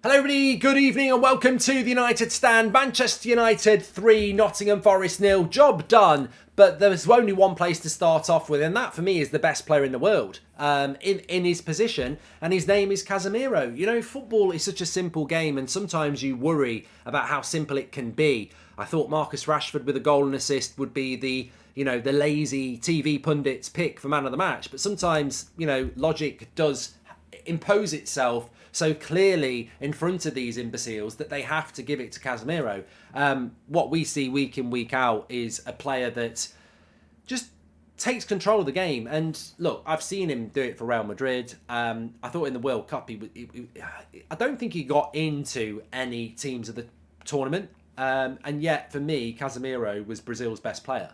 Hello everybody, good evening and welcome to the United Stand. Manchester United 3, Nottingham Forest 0. Job done, but there's only one place to start off with, and that for me is the best player in the world in his position, and his name is Casemiro. You know, football is such a simple game, and sometimes you worry about how simple it can be. I thought Marcus Rashford with a goal and assist would be the lazy TV pundits pick for man of the match, but sometimes, logic does impose itself so clearly in front of these imbeciles that they have to give it to Casemiro. What we see week in, week out is a player that just takes control of the game. And look, I've seen him do it for Real Madrid. I thought in the World Cup, I don't think he got into any teams of the tournament. And yet, for me, Casemiro was Brazil's best player.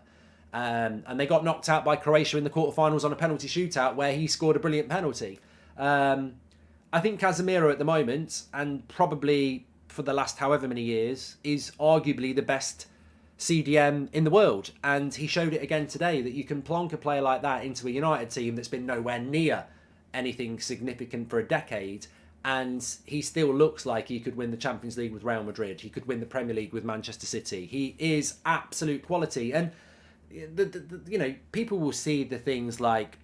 And they got knocked out by Croatia in the quarterfinals on a penalty shootout where he scored a brilliant penalty. I think Casemiro at the moment, and probably for the last however many years, is arguably the best CDM in the world. And he showed it again today that you can plonk a player like that into a United team that's been nowhere near anything significant for a decade, and he still looks like he could win the Champions League with Real Madrid. He could win the Premier League with Manchester City. He is absolute quality. And people will see the things like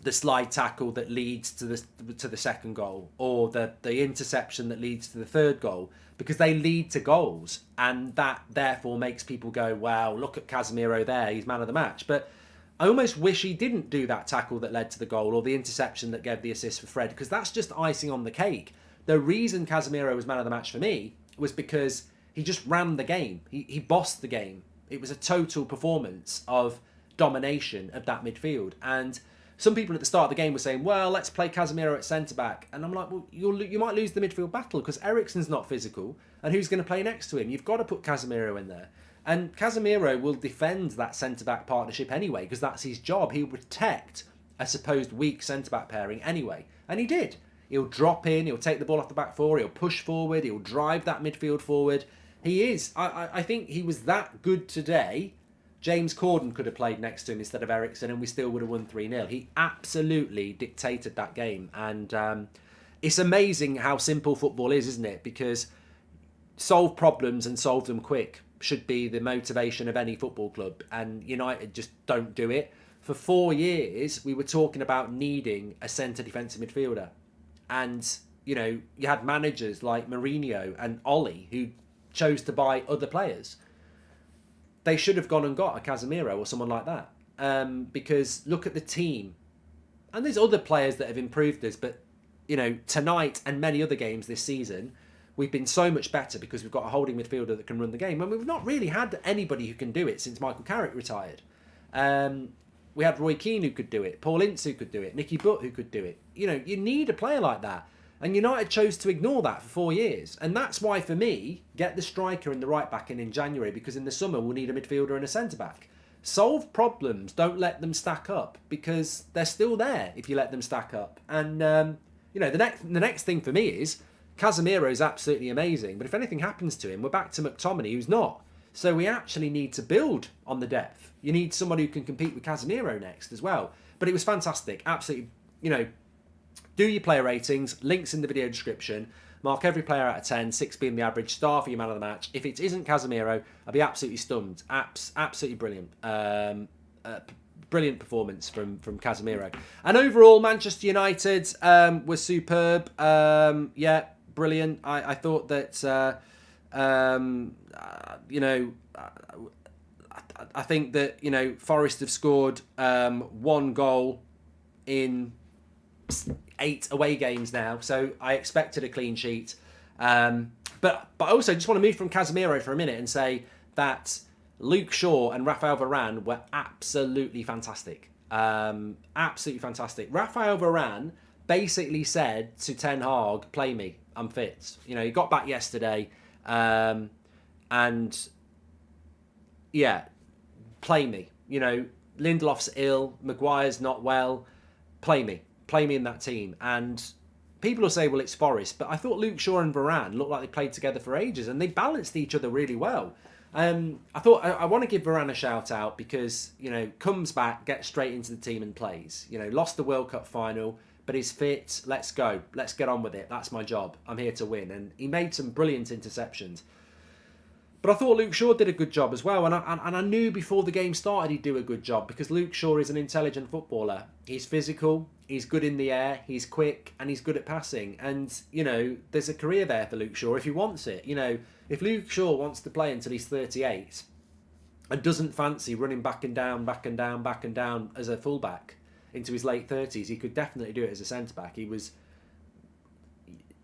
the slide tackle that leads to the second goal, or the interception that leads to the third goal, because they lead to goals, and that therefore makes people go, wow, look at Casemiro there, he's man of the match. But I almost wish he didn't do that tackle that led to the goal, or the interception that gave the assist for Fred, because that's just icing on the cake. The reason Casemiro was man of the match for me was because he just ran the game. He bossed the game. It was a total performance of domination of that midfield. And some people at the start of the game were saying, well, let's play Casemiro at centre-back. And I'm like, well, you might lose the midfield battle because Eriksen's not physical. And who's going to play next to him? You've got to put Casemiro in there. And Casemiro will defend that centre-back partnership anyway, because that's his job. He'll protect a supposed weak centre-back pairing anyway. And he did. He'll drop in, he'll take the ball off the back four, he'll push forward, he'll drive that midfield forward. He is. I think he was that good today. James Corden could have played next to him instead of Eriksen, and we still would have won 3-0. He absolutely dictated that game. And it's amazing how simple football is, isn't it? Because solve problems and solve them quick should be the motivation of any football club. And United just don't do it. For 4 years, we were talking about needing a centre defensive midfielder. And, you had managers like Mourinho and Ollie who chose to buy other players. They should have gone and got a Casemiro or someone like that. Because look at the team. And there's other players that have improved us. But, tonight and many other games this season, we've been so much better because we've got a holding midfielder that can run the game. And we've not really had anybody who can do it since Michael Carrick retired. We had Roy Keane who could do it. Paul Ince who could do it. Nicky Butt who could do it. You need a player like that. And United chose to ignore that for 4 years. And that's why, for me, get the striker and the right-back in January, because in the summer we'll need a midfielder and a centre-back. Solve problems, don't let them stack up, because they're still there if you let them stack up. And, the next thing for me is Casemiro is absolutely amazing, but if anything happens to him, we're back to McTominay, who's not. So we actually need to build on the depth. You need someone who can compete with Casemiro next as well. But it was fantastic. Absolutely, do your player ratings, links in the video description. Mark every player out of 10, 6 being the average, star for your man of the match. If it isn't Casemiro, I'll be absolutely stunned. Absolutely brilliant. Brilliant performance from Casemiro. And overall, Manchester United was superb. Brilliant. I thought that, I think that, Forest have scored 1 goal in 8 away games now, so I expected a clean sheet. But I also just want to move from Casemiro for a minute and say that Luke Shaw and Raphael Varane were absolutely fantastic. Absolutely fantastic. Raphael Varane basically said to Ten Hag, play me, I'm fit. He got back yesterday, and yeah, play me. Lindelof's ill, Maguire's not well, play me in that team. And people will say, well, it's Forest, but I thought Luke Shaw and Varane looked like they played together for ages, and they balanced each other really well. I thought I want to give Varane a shout out because, comes back, gets straight into the team and plays. Lost the World Cup final, but he's fit. Let's go. Let's get on with it. That's my job. I'm here to win. And he made some brilliant interceptions. But I thought Luke Shaw did a good job as well. And I knew before the game started he'd do a good job because Luke Shaw is an intelligent footballer. He's physical, he's good in the air, he's quick, and he's good at passing. And, you know, there's a career there for Luke Shaw if he wants it. You know, if Luke Shaw wants to play until he's 38 and doesn't fancy running back and down as a fullback into his late 30s, he could definitely do it as a centre-back. He was...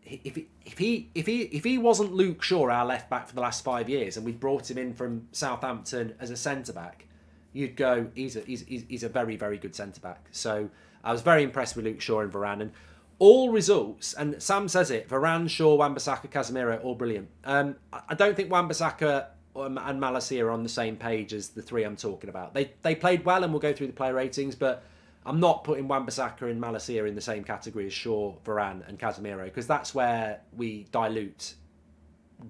If he wasn't Luke Shaw, our left back for the last 5 years, and we brought him in from Southampton as a centre back, you'd go, he's a very, very good centre back. So I was very impressed with Luke Shaw and Varane, and all results. And Sam says it: Varane, Shaw, Wan-Bissaka, Casemiro, all brilliant. I don't think Wan-Bissaka and Malacia are on the same page as the three I'm talking about. They played well, and we'll go through the player ratings, but I'm not putting Wan-Bissaka and Malacia in the same category as Shaw, Varane and Casemiro, because that's where we dilute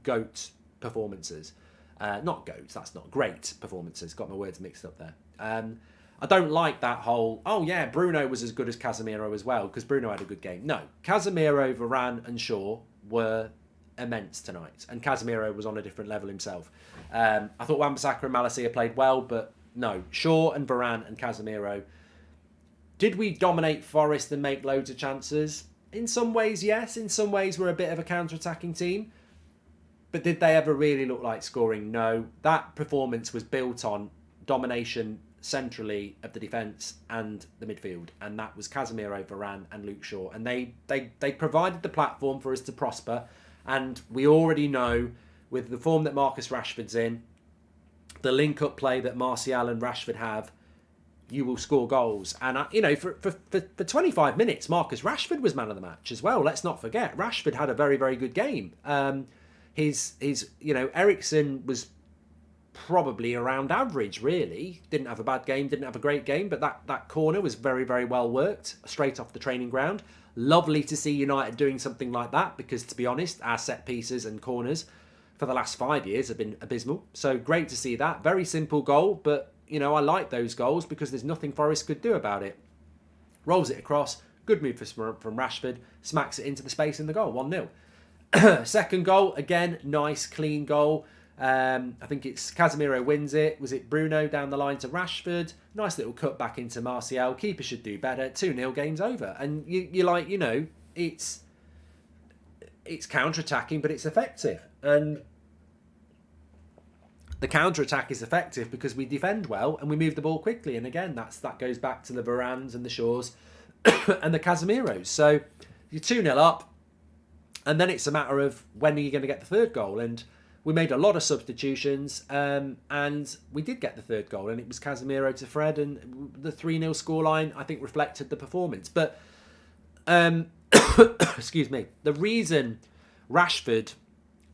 GOAT performances. Not GOAT, that's not great performances. Got my words mixed up there. I don't like that whole, oh yeah, Bruno was as good as Casemiro as well, because Bruno had a good game. No, Casemiro, Varane and Shaw were immense tonight, and Casemiro was on a different level himself. I thought Wan-Bissaka and Malacia played well, but no, Shaw and Varane and Casemiro. Did we dominate Forest and make loads of chances? In some ways, yes. In some ways, we're a bit of a counter-attacking team. But did they ever really look like scoring? No. That performance was built on domination centrally of the defence and the midfield. And that was Casemiro, Varane and Luke Shaw. And they provided the platform for us to prosper. And we already know, with the form that Marcus Rashford's in, the link-up play that Martial and Rashford have, you will score goals. And, you know, for 25 minutes, Marcus Rashford was man of the match as well. Let's not forget, Rashford had a very, very good game. His you know, Eriksen was probably around average, really. Didn't have a bad game, didn't have a great game, but that corner was very, very well worked, straight off the training ground. Lovely to see United doing something like that, because, to be honest, our set pieces and corners for the last 5 years have been abysmal. So great to see that. Very simple goal, but you know, I like those goals because there's nothing Forest could do about it. Rolls it across. Good move from Rashford. Smacks it into the space in the goal. 1-0. Second goal, again, nice, clean goal. I think it's Casemiro wins it. Was it Bruno down the line to Rashford? Nice little cut back into Martial. Keeper should do better. 2-0, game's over. And you're like, you know, it's counter-attacking, but it's effective. And the counter-attack is effective because we defend well and we move the ball quickly. And again, that goes back to the Varanes and the Shaws and the Casemiros. So you're 2-0 up, and then it's a matter of when are you going to get the third goal. And we made a lot of substitutions, and we did get the third goal, and it was Casemiro to Fred, and the 3-0 scoreline, I think, reflected the performance. But, excuse me, the reason Rashford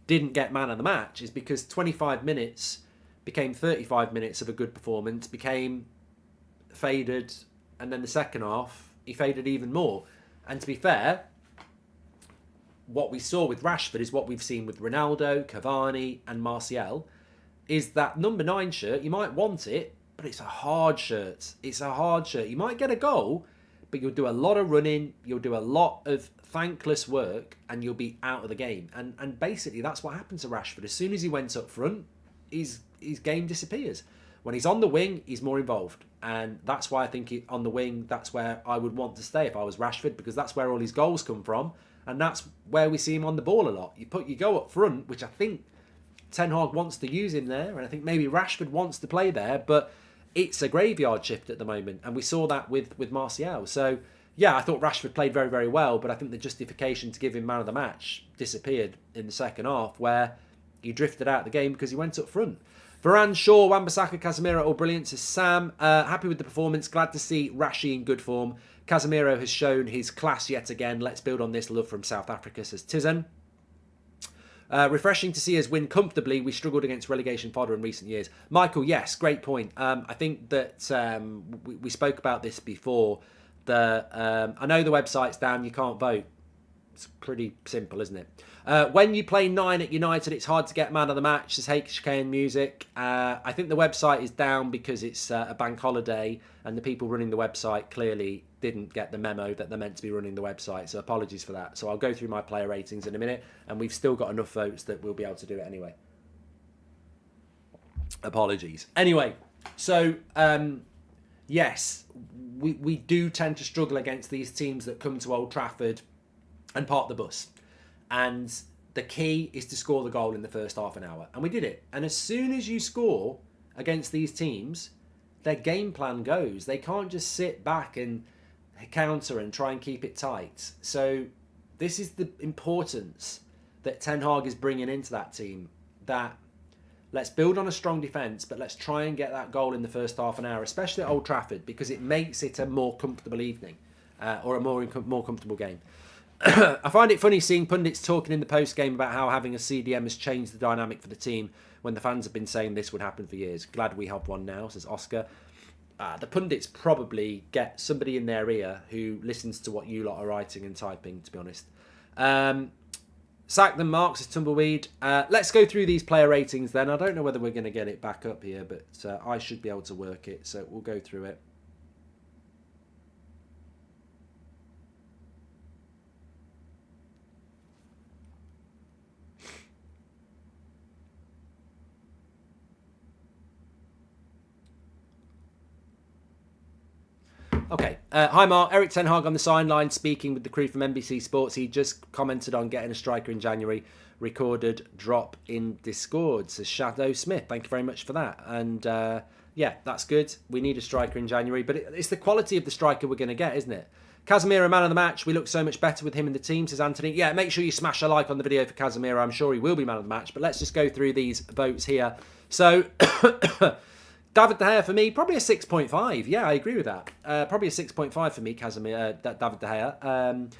didn't get man of the match is because 25 minutes became 35 minutes of a good performance, became faded, and then the second half, he faded even more. And to be fair, what we saw with Rashford is what we've seen with Ronaldo, Cavani and Martial, is that number 9 shirt, you might want it, but it's a hard shirt. It's a hard shirt. You might get a goal, but you'll do a lot of running, you'll do a lot of thankless work, and you'll be out of the game. And basically that's what happened to Rashford. As soon as he went up front, his game disappears. When he's on the wing, he's more involved. And that's why I think on the wing, that's where I would want to stay if I was Rashford, because that's where all his goals come from. And that's where we see him on the ball a lot. You go up front, which I think Ten Hag wants to use him there, and I think maybe Rashford wants to play there, but it's a graveyard shift at the moment, and we saw that with Martial. So, yeah, I thought Rashford played very, very well, but I think the justification to give him man of the match disappeared in the second half, where he drifted out of the game because he went up front. Varane, Shaw, Wan-Bissaka, Casemiro, all brilliant, says Sam. Happy with the performance. Glad to see Rashi in good form. Casemiro has shown his class yet again. Let's build on this. Love from South Africa, says Tizen. Refreshing to see us win comfortably. We struggled against relegation fodder in recent years. Michael, yes, great point. I think that we spoke about this before. I know the website's down. You can't vote. It's pretty simple, isn't it? When you play 9 at United, it's hard to get man of the match, says HK and Music. I think the website is down because it's a bank holiday, and the people running the website clearly didn't get the memo that they're meant to be running the website, so apologies for that. So I'll go through my player ratings in a minute, and we've still got enough votes that we'll be able to do it anyway. Apologies. Anyway, so yes, we do tend to struggle against these teams that come to Old Trafford and park the bus. And the key is to score the goal in the first half an hour. And we did it. And as soon as you score against these teams, their game plan goes. They can't just sit back and counter and try and keep it tight. So this is the importance that Ten Hag is bringing into that team, that let's build on a strong defence, but let's try and get that goal in the first half an hour, especially at Old Trafford, because it makes it a more comfortable evening or a more comfortable game. I find it funny seeing pundits talking in the post-game about how having a CDM has changed the dynamic for the team when the fans have been saying this would happen for years. Glad we have one now, says Oscar. The pundits probably get somebody in their ear who listens to what you lot are writing and typing, to be honest. Sack them, Mark, says Tumbleweed. Let's go through these player ratings then. I don't know whether we're going to get it back up here, but I should be able to work it, so we'll go through it. Okay. Hi, Mark. Eric Ten Hag on the sideline speaking with the crew from NBC Sports. He just commented on getting a striker in January. Recorded drop in Discord, says Shadow Smith. Thank you very much for that. And yeah, that's good. We need a striker in January. But it's the quality of the striker we're going to get, isn't it? Casemiro, man of the match. We look so much better with him in the team, says Antony. Yeah, make sure you smash a like on the video for Casemiro. I'm sure he will be man of the match. But let's just go through these votes here. So... David De Gea for me, probably a 6.5. Yeah, I agree with that. Probably a 6.5 for me, Casemiro, David De Gea.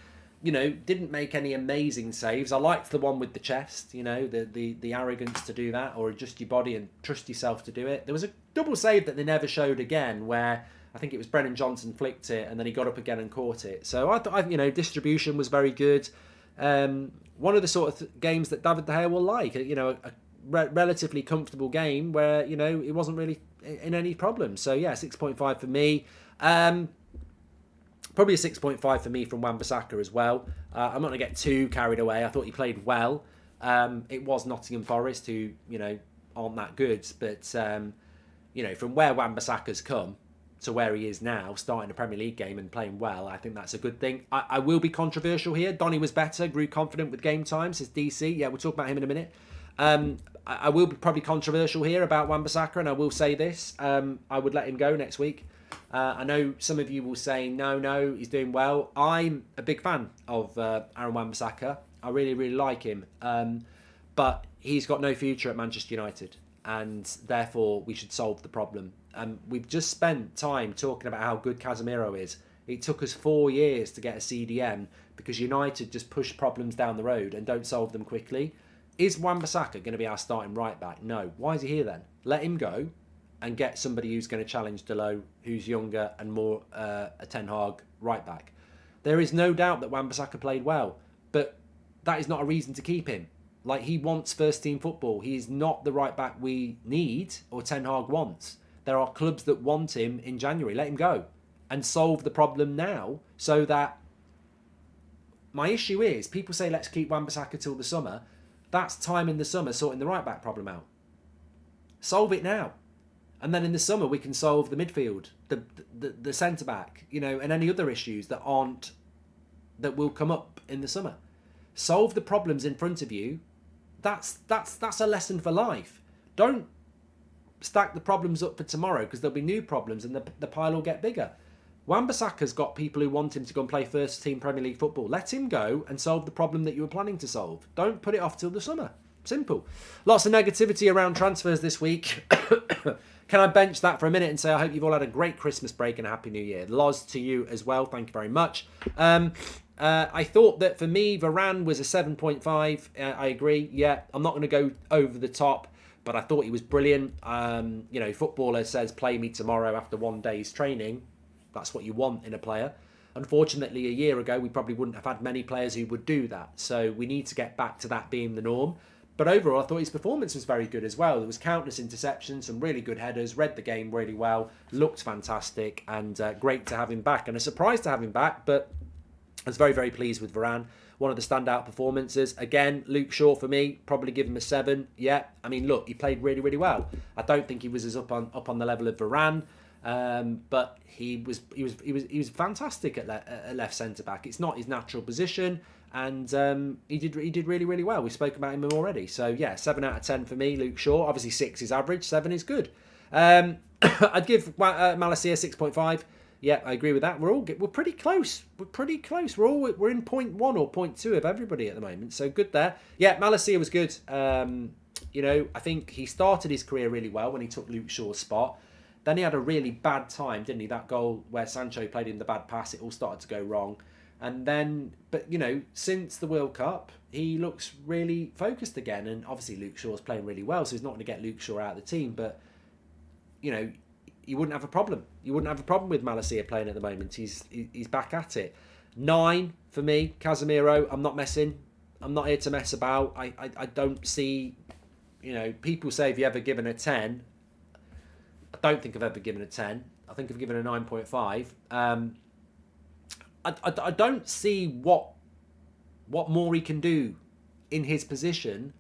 You know, didn't make any amazing saves. I liked the one with the chest, you know, the arrogance to do that, or adjust your body and trust yourself to do it. There was a double save that they never showed again, where I think it was Brennan Johnson flicked it and then he got up again and caught it. So I thought, you know, distribution was very good. One of the sort of games that David De Gea will like, you know, a relatively comfortable game where, you know, it wasn't really in any problem. So yeah, 6.5 for me. Probably a 6.5 for me from Wan-Bissaka as well. I'm not going to get too carried away. I thought he played well. It was Nottingham Forest who, you know, aren't that good. But, you know, from where Wan-Bissaka's come to where he is now, starting a Premier League game and playing well, I think that's a good thing. I will be controversial here. Donny was better, grew confident with game time, says DC. Yeah, we'll talk about him in a minute. I will be probably controversial here about Wan-Bissaka, and I will say this. I would let him go next week. I know some of you will say, no, he's doing well. I'm a big fan of Aaron Wan-Bissaka. I really, really like him. But he's got no future at Manchester United, and therefore we should solve the problem. We've just spent time talking about how good Casemiro is. It took us 4 years to get a CDM because United just push problems down the road and don't solve them quickly. Is Wan-Bissaka going to be our starting right back? No. Why is he here then? Let him go and get somebody who's going to challenge Delo, who's younger and more a Ten Hag right back. There is no doubt that Wan-Bissaka played well, but that is not a reason to keep him. Like, he wants first team football. He is not the right back we need or Ten Hag wants. There are clubs that want him in January. Let him go and solve the problem now, so that my issue is people say let's keep Wan-Bissaka till the summer. That's time in the summer sorting the right back problem out. Solve it now. And then in the summer we can solve the midfield, the centre back, you know, and any other issues that will come up in the summer. Solve the problems in front of you. That's a lesson for life. Don't stack the problems up for tomorrow, because there'll be new problems and the pile will get bigger. Wan-Bissaka's got people who want him to go and play first team Premier League football. Let him go and solve the problem that you were planning to solve. Don't put it off till the summer. Simple. Lots of negativity around transfers this week. Can I bench that for a minute and say I hope you've all had a great Christmas break and a Happy New Year. Loz to you as well. Thank you very much. I thought that for me, Varane was a 7.5. I agree. Yeah, I'm not going to go over the top, but I thought he was brilliant. You know, footballer says play me tomorrow after 1 day's training. That's what you want in a player. Unfortunately, a year ago, we probably wouldn't have had many players who would do that. So we need to get back to that being the norm. But overall, I thought his performance was very good as well. There was countless interceptions, some really good headers, read the game really well, looked fantastic, and great to have him back. And a surprise to have him back, but I was very, very pleased with Varane. One of the standout performances. Again, Luke Shaw for me, probably give him a 7. Yeah, I mean, look, he played really, really well. I don't think he was as up on the level of Varane, but he was fantastic at left centre back. It's not his natural position, and he did really, really well. We spoke about him already. So yeah, 7 out of 10 for me, Luke Shaw. Obviously 6 is average, 7 is good. I'd give Malacia 6.5. Yeah, I agree with that. We're pretty close. We're in 0.1 or 0.2 of everybody at the moment. So good there. Yeah, Malacia was good. I think he started his career really well when he took Luke Shaw's spot. Then he had a really bad time, didn't he? That goal where Sancho played him the bad pass, it all started to go wrong. And then, but since the World Cup, he looks really focused again. And obviously Luke Shaw's playing really well, so he's not going to get Luke Shaw out of the team. But, you wouldn't have a problem. You wouldn't have a problem with Malacia playing at the moment. He's back at it. 9 for me, Casemiro. I'm not messing. I'm not here to mess about. I don't see, people say, have you ever given a 10? I don't think I've ever given a 10. I think I've given a 9.5. I don't see what more he can do in his position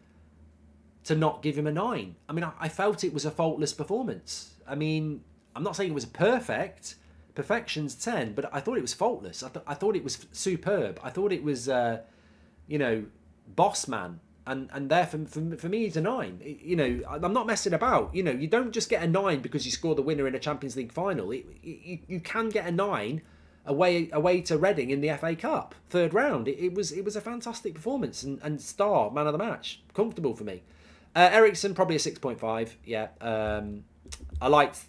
to not give him a 9. I mean, I felt it was a faultless performance. I mean, I'm not saying it was perfect. Perfection's 10, but I thought it was faultless. I thought it was superb. I thought it was, boss man. And there, for me, it's a 9. I'm not messing about. You don't just get a 9 because you score the winner in a Champions League final. You can get a 9 away to Reading in the FA Cup, third round. It was a fantastic performance and star, man of the match. Comfortable for me. Eriksen, probably a 6.5. Yeah. I liked,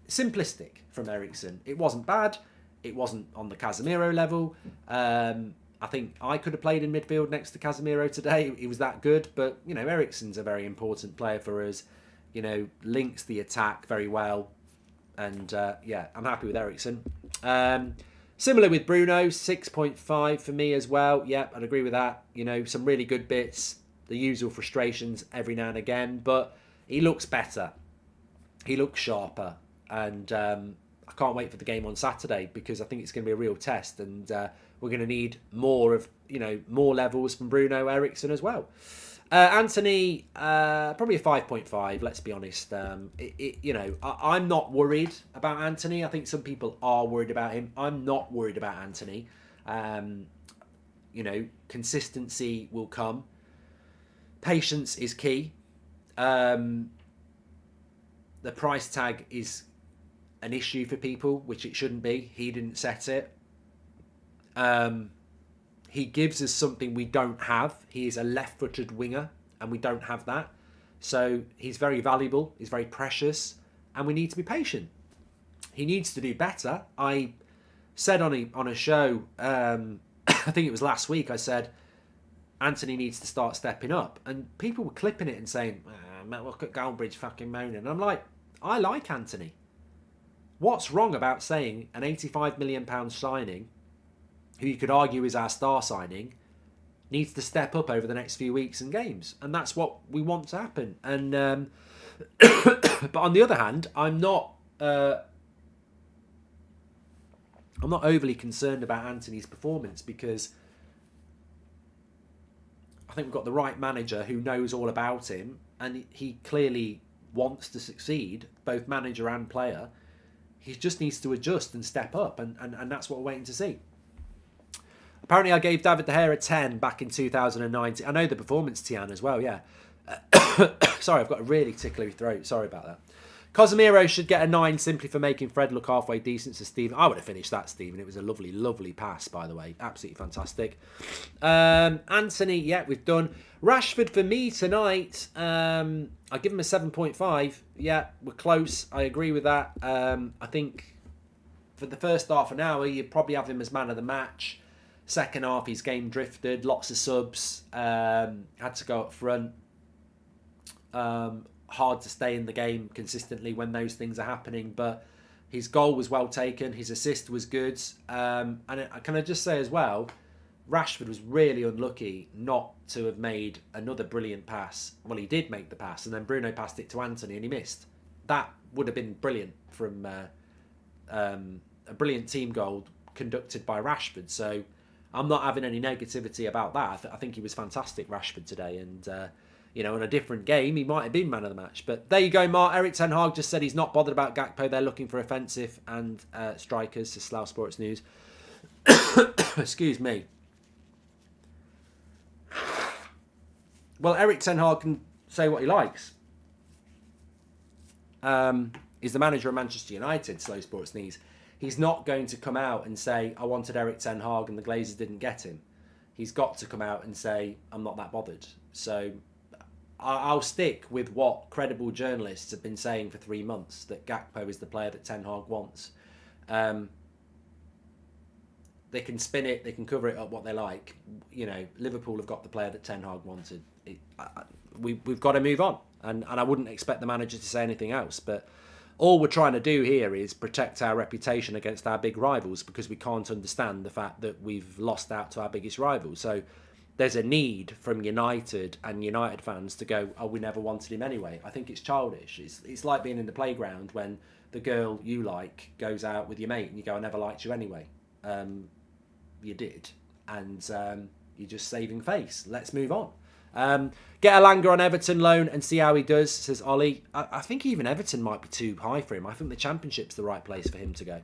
simplistic from Eriksen. It wasn't bad. It wasn't on the Casemiro level. I think I could have played in midfield next to Casemiro today. He was that good. But, Eriksen's a very important player for us. Links the attack very well. And, I'm happy with Eriksen. Similar with Bruno, 6.5 for me as well. Yeah, I'd agree with that. Some really good bits. The usual frustrations every now and again. But he looks better. He looks sharper. And I can't wait for the game on Saturday because I think it's going to be a real test. And we're going to need more levels from Bruno, Eriksen as well. Antony, probably a 5.5, let's be honest. I'm not worried about Antony. I think some people are worried about him. I'm not worried about Antony. Consistency will come. Patience is key. The price tag is an issue for people, which it shouldn't be. He didn't set it. He gives us something we don't have. He is a left-footed winger, and we don't have that. So he's very valuable. He's very precious, and we need to be patient. He needs to do better. I said on a show, I think it was last week, I said, Antony needs to start stepping up. And people were clipping it and saying, look at Goldbridge fucking moaning. And I'm like, I like Antony. What's wrong about saying an £85 million signing, who you could argue is our star signing, needs to step up over the next few weeks and games? And that's what we want to happen. And but on the other hand, I'm not overly concerned about Antony's performance because I think we've got the right manager who knows all about him, and he clearly wants to succeed, both manager and player. He just needs to adjust and step up, and that's what we're waiting to see. Apparently, I gave David De Gea a 10 back in 2019. I know the performance, Tian, as well, yeah. Sorry, I've got a really tickly throat. Sorry about that. Casemiro should get a 9 simply for making Fred look halfway decent to Stephen. I would have finished that, Stephen. It was a lovely, lovely pass, by the way. Absolutely fantastic. Antony, yeah, we've done. Rashford for me tonight, I give him a 7.5. Yeah, we're close. I agree with that. I think for the first half an hour, you'd probably have him as man of the match. Second half, his game drifted. Lots of subs. Had to go up front. Hard to stay in the game consistently when those things are happening. But His goal was well taken. His assist was good. Can I just say as well, Rashford was really unlucky not to have made another brilliant pass. Well, he did make the pass, and then Bruno passed it to Antony, and he missed. That would have been brilliant from a brilliant team goal conducted by Rashford. So I'm not having any negativity about that. I think he was fantastic, Rashford, today. And, in a different game, he might have been man of the match. But there you go, Mark. Eric Ten Hag just said he's not bothered about Gakpo. They're looking for offensive and strikers, to Slough Sports News. Excuse me. Well, Eric Ten Hag can say what he likes. He's the manager of Manchester United, Slough Sports News. He's not going to come out and say, I wanted Eric Ten Hag and the Glazers didn't get him. He's got to come out and say, I'm not that bothered. So I'll stick with what credible journalists have been saying for 3 months, that Gakpo is the player that Ten Hag wants. They can spin it, they can cover it up what they like. Liverpool have got the player that Ten Hag wanted. We've got to move on. And I wouldn't expect the manager to say anything else. But all we're trying to do here is protect our reputation against our big rivals, because we can't understand the fact that we've lost out to our biggest rivals. So there's a need from United and United fans to go, oh, we never wanted him anyway. I think it's childish. It's like being in the playground when the girl you like goes out with your mate and you go, I never liked you anyway. You did. And you're just saving face. Let's move on. Get Elanga on Everton loan and see how he does, says Ollie. I think even Everton might be too high for him. I think the Championship's the right place for him to go.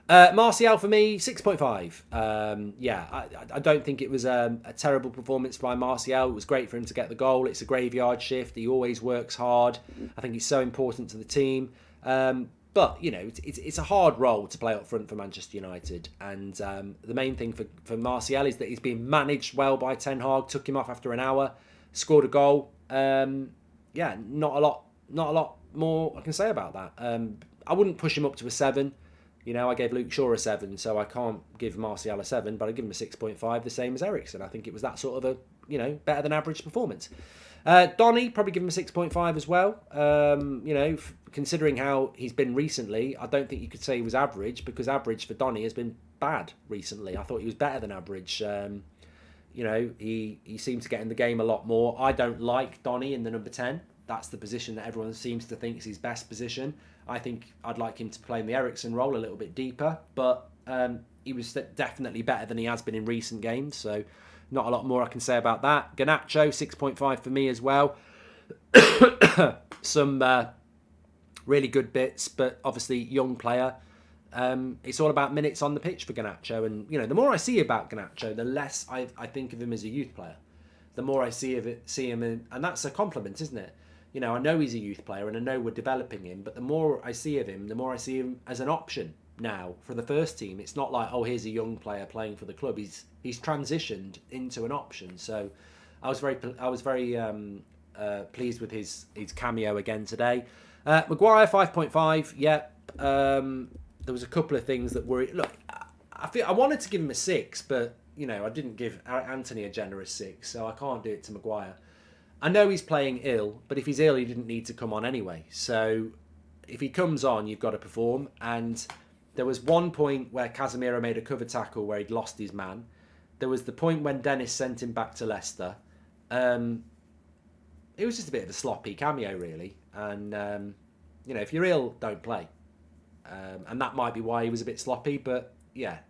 Martial for me, 6.5. I don't think it was a terrible performance by Martial. It was great for him to get the goal. It's a graveyard shift. He always works hard. I think he's so important to the team. But, it's a hard role to play up front for Manchester United. And the main thing for Martial is that he's being managed well by Ten Hag. Took him off after an hour, scored a goal. Not a lot more I can say about that. I wouldn't push him up to a 7. I gave Luke Shaw a 7, so I can't give Martial a 7, but I give him a 6.5, the same as Eriksen. I think it was that sort of a, better than average performance. Donny, probably give him a 6.5 as well. Considering how he's been recently, I don't think you could say he was average, because average for Donny has been bad recently. I thought he was better than average. He seemed to get in the game a lot more. I don't like Donny in the number 10. That's the position that everyone seems to think is his best position. I think I'd like him to play in the Eriksen role a little bit deeper, but he was definitely better than he has been in recent games, so not a lot more I can say about that. Garnacho, 6.5 for me as well. Some really good bits, but obviously young player. It's all about minutes on the pitch for Garnacho, and the more I see about Garnacho, the less I think of him as a youth player. The more I see him, and that's a compliment, isn't it? I know he's a youth player and I know we're developing him, but the more I see of him, the more I see him as an option now for the first team. It's not like, oh, here's a young player playing for the club. He's transitioned into an option. So I was very pleased with his cameo again today. Maguire, 5.5. Yeah, there was a couple of things that were... Look, I wanted to give him a 6, but, I didn't give Antony a generous 6, so I can't do it to Maguire. I know he's playing ill, but if he's ill, he didn't need to come on anyway. So if he comes on, you've got to perform. And there was one point where Casemiro made a cover tackle where he'd lost his man. There was the point when Dennis sent him back to Leicester. It was just a bit of a sloppy cameo, really. And, if you're ill, don't play. And that might be why he was a bit sloppy. But, yeah,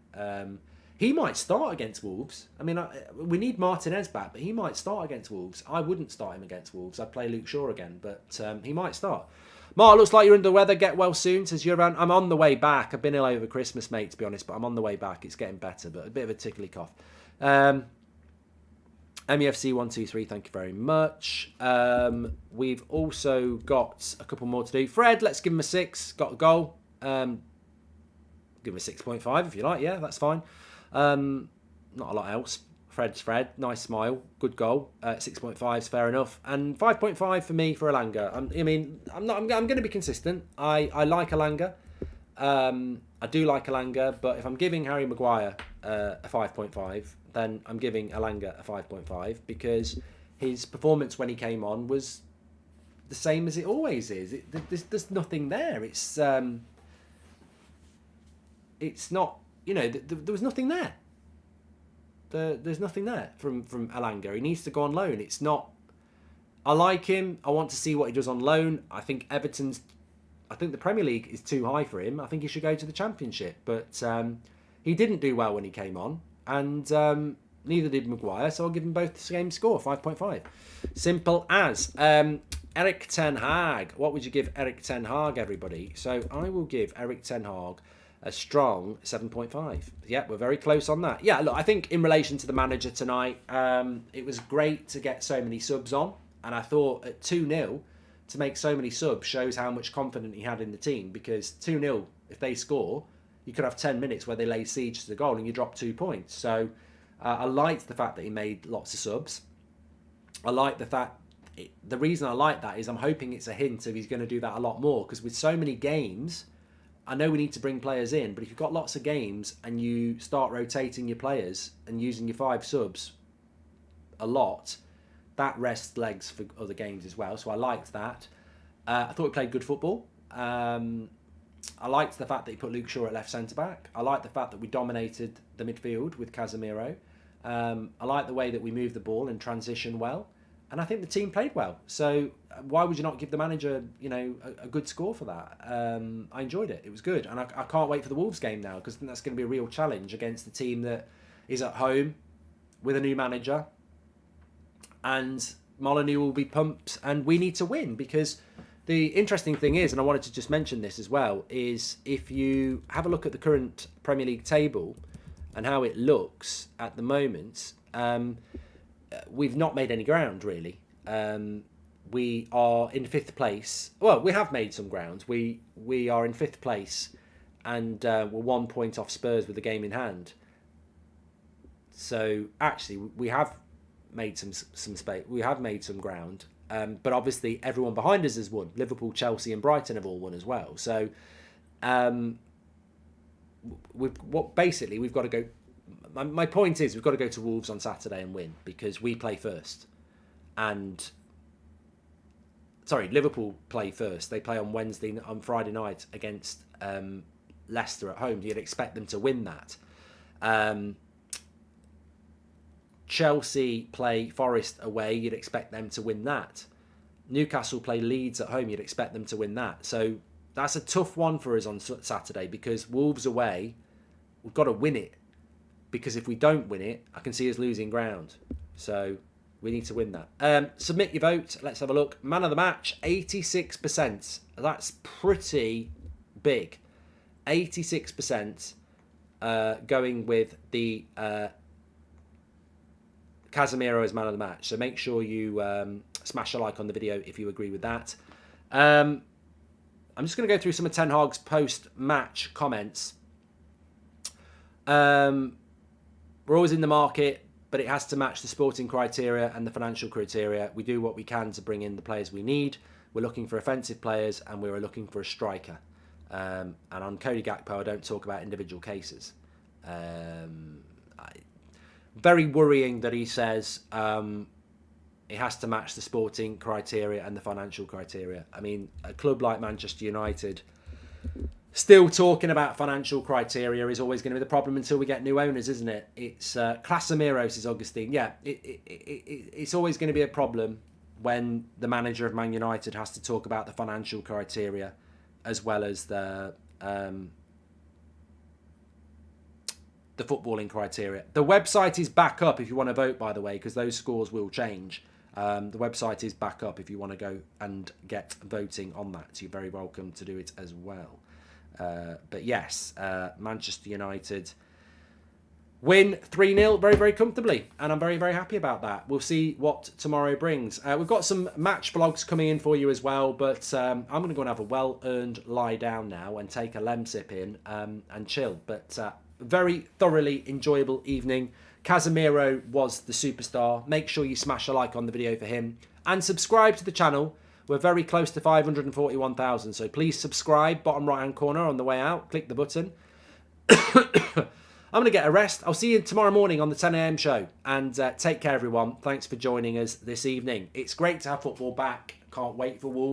he might start against Wolves. I mean, we need Martinez back, but he might start against Wolves. I wouldn't start him against Wolves. I'd play Luke Shaw again, but he might start. Mark, looks like you're under the weather. Get well soon, says you're around. I'm on the way back. I've been ill over Christmas, mate, to be honest, but I'm on the way back. It's getting better, but a bit of a tickly cough. MUFC 123, thank you very much. We've also got a couple more to do. Fred, let's give him a 6. Got a goal. Give him a 6.5 if you like. Yeah, that's fine. Not a lot else. Fred's Fred. Nice smile. Good goal. 6.5 is fair enough. And 5.5 for me for Elanga. I'm going to be consistent. I like Elanga. I do like Elanga, but if I'm giving Harry Maguire a 5.5, then I'm giving Elanga a 5.5 because his performance when he came on was the same as it always is. There's nothing there. It's not, there was nothing there. There's nothing there from Elanga. He needs to go on loan. It's not. I like him. I want to see what he does on loan. I think the Premier League is too high for him. I think he should go to the Championship. But he didn't do well when he came on, and neither did Maguire. So I'll give them both the same score, 5.5. Simple as. Erik ten Hag. What would you give Erik ten Hag, everybody? So I will give Erik ten Hag a strong 7.5. Yeah, we're very close on that. Yeah, look, I think in relation to the manager tonight, it was great to get so many subs on. And I thought at 2-0, to make so many subs shows how much confidence he had in the team. Because 2-0, if they score, you could have 10 minutes where they lay siege to the goal and you drop 2 points. So I liked the fact that he made lots of subs. I like the fact... The reason I like that is I'm hoping it's a hint of he's going to do that a lot more. Because with so many games, I know we need to bring players in. But if you've got lots of games and you start rotating your players and using your 5 subs a lot... that rests legs for other games as well. So I liked that. I thought he played good football. I liked the fact that he put Luke Shaw at left centre-back. I liked the fact that we dominated the midfield with Casemiro. I liked the way that we moved the ball and transitioned well. And I think the team played well. So why would you not give the manager, a good score for that? I enjoyed it. It was good. And I can't wait for the Wolves game now, because I think that's going to be a real challenge against a team that is at home with a new manager. And Molineux will be pumped, and we need to win, because the interesting thing is, and I wanted to just mention this as well, is if you have a look at the current Premier League table and how it looks at the moment, we've not made any ground, really. We are in 5th place. Well, we have made some ground. We are in 5th place, and we're 1 point off Spurs with the game in hand. So, actually, we have made some space. We have made some ground, but obviously everyone behind us has won. Liverpool, Chelsea, and Brighton have all won as well. So, we've got to go. My point is, we've got to go to Wolves on Saturday and win, because we play first. And Liverpool play first. They play on Friday night against Leicester at home. You'd expect them to win that. Chelsea play Forest away, you'd expect them to win that. Newcastle play Leeds at home, you'd expect them to win that. So that's a tough one for us on Saturday, because Wolves away, we've got to win it. Because if we don't win it, I can see us losing ground. So we need to win that. Submit your vote. Let's have a look. Man of the match, 86%. That's pretty big. 86% going with the... Casemiro as man of the match. So make sure you smash a like on the video if you agree with that. I'm just going to go through some of Ten Hag's post-match comments. We're always in the market, but it has to match the sporting criteria and the financial criteria. We do what we can to bring in the players we need. We're looking for offensive players, and we're looking for a striker. And on Cody Gakpo, I don't talk about individual cases. Very worrying that he says it has to match the sporting criteria and the financial criteria. I mean, a club like Manchester United still talking about financial criteria is always going to be the problem until we get new owners, isn't it? It's Casemiro, says Augustine. Yeah, it's always going to be a problem when the manager of Man United has to talk about the financial criteria as well as the footballing criteria. The website is back up if you want to vote, by the way, because those scores will change. The website is back up if you want to go and get voting on that. So you're very welcome to do it as well. But yes, Manchester United win 3-0 very, very comfortably. And I'm very, very happy about that. We'll see what tomorrow brings. We've got some match vlogs coming in for you as well. But I'm going to go and have a well-earned lie down now and take a Lemsip in and chill. But very thoroughly enjoyable evening. Casemiro was the superstar. Make sure you smash a like on the video for him. And subscribe to the channel. We're very close to 541,000. So please subscribe. Bottom right-hand corner on the way out. Click the button. I'm going to get a rest. I'll see you tomorrow morning on the 10 a.m. show. And take care, everyone. Thanks for joining us this evening. It's great to have football back. can't wait for Wolves